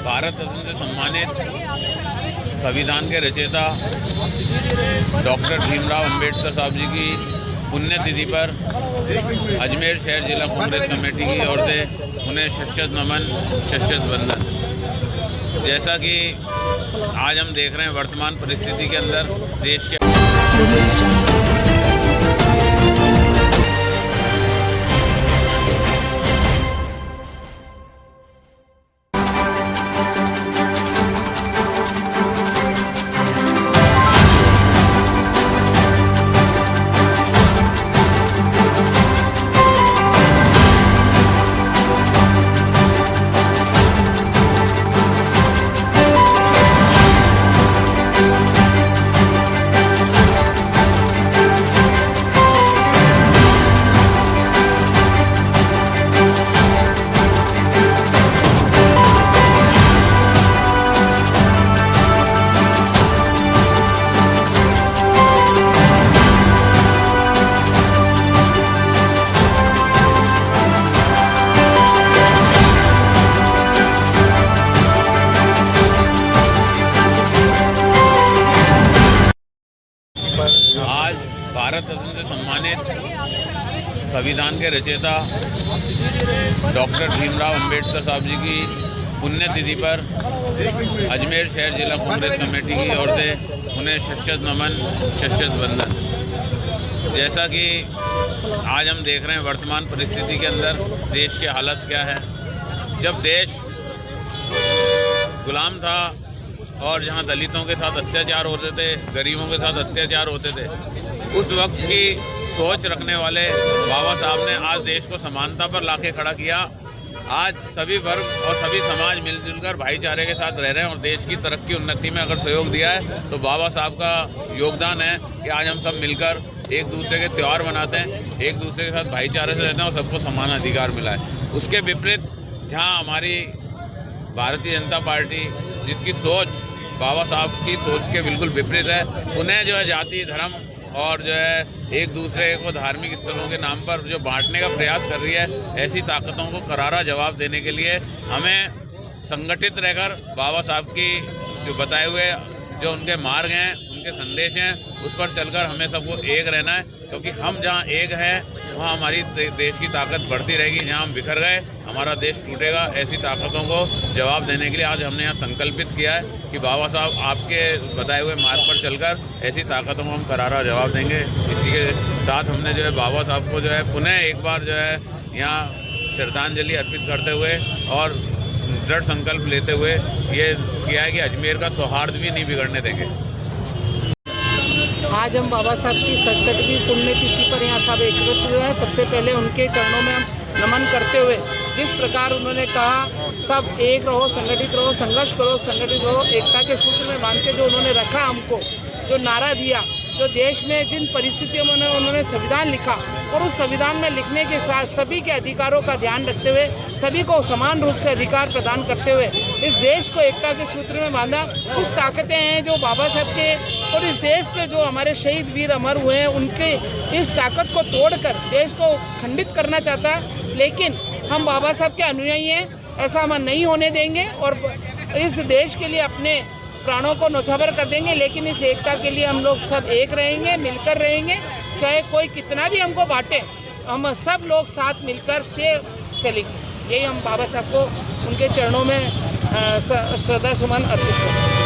भारत रत्न से सम्मानित संविधान के रचयिता डॉक्टर भीमराव अंबेडकर साहब जी की पुण्यतिथि पर अजमेर शहर जिला कांग्रेस कमेटी की ओर से उन्हें शत नमन, शत वंदन। जैसा कि आज हम देख रहे हैं वर्तमान परिस्थिति के अंदर देश के भारत रत्न से सम्मानित संविधान के रचयिता डॉक्टर भीमराव अंबेडकर साहब जी की पुण्यतिथि पर अजमेर शहर जिला कांग्रेस कमेटी की ओर से उन्हें शत नमन, शत वंदन। जैसा कि आज हम देख रहे हैं वर्तमान परिस्थिति के अंदर देश की हालत क्या है। जब देश गुलाम था और जहां दलितों के साथ अत्याचार होते थे, गरीबों के साथ अत्याचार होते थे, उस वक्त की सोच रखने वाले बाबा साहब ने आज देश को समानता पर लाके खड़ा किया। आज सभी वर्ग और सभी समाज मिलजुल कर भाईचारे के साथ रह रहे हैं और देश की तरक्की उन्नति में अगर सहयोग दिया है तो बाबा साहब का योगदान है कि आज हम सब मिलकर एक दूसरे के त्यौहार मनाते हैं, एक दूसरे के साथ भाईचारे से रहते हैं और सबको समान अधिकार मिला है। उसके विपरीत जहाँ हमारी भारतीय जनता पार्टी, जिसकी सोच बाबा साहब की सोच के बिल्कुल विपरीत है, उन्हें जो है जाति, धर्म और जो है एक दूसरे को धार्मिक स्थलों के नाम पर जो बांटने का प्रयास कर रही है, ऐसी ताकतों को करारा जवाब देने के लिए हमें संगठित रहकर बाबा साहब की जो बताए हुए जो उनके मार्ग हैं, उनके संदेश हैं, उस पर चलकर हमें सबको एक रहना है। क्योंकि हम जहां एक हैं वहां हमारी देश की ताकत बढ़ती रहेगी। जहां हम बिखर गए हमारा देश टूटेगा। ऐसी ताकतों को जवाब देने के लिए आज हमने यहाँ संकल्पित किया है कि बाबा साहब आपके बताए हुए मार्ग पर चलकर ऐसी ताकतों को हम करारा जवाब देंगे। इसी के साथ हमने जो है बाबा साहब को जो है पुनः एक बार जो है यहाँ श्रद्धांजलि अर्पित करते हुए और दृढ़ संकल्प लेते हुए ये किया है कि अजमेर का सौहार्द भी नहीं बिगड़ने देंगे। आज हम बाबा साहब की 67वीं पुण्यतिथि पर यहाँ सब एकत्रित हुए हैं। सबसे पहले उनके चरणों में हम नमन करते हुए, जिस प्रकार उन्होंने कहा सब एक रहो, संगठित रहो, संघर्ष करो, संगठित रहो, एकता के सूत्र में बांध के जो उन्होंने रखा, हमको जो नारा दिया, जो देश में जिन परिस्थितियों में उन्होंने संविधान लिखा और उस संविधान में लिखने के साथ सभी के अधिकारों का ध्यान रखते हुए, सभी को समान रूप से अधिकार प्रदान करते हुए इस देश को एकता के सूत्र में बांधा। कुछ ताकतें हैं जो बाबा साहब के और इस देश के जो हमारे शहीद वीर अमर हुए हैं, उनके इस ताकत को तोड़कर देश को खंडित करना चाहता है। लेकिन हम बाबा साहब के अनुयायी हैं, ऐसा हम नहीं होने देंगे और इस देश के लिए अपने प्राणों को न्यौछावर कर देंगे। लेकिन इस एकता के लिए हम लोग सब एक रहेंगे, मिलकर रहेंगे। चाहे कोई कितना भी हमको बांटे, हम सब लोग साथ मिलकर से चलेंगे। यही हम बाबा साहब को उनके चरणों में श्रद्धा सुमन अर्पित करें।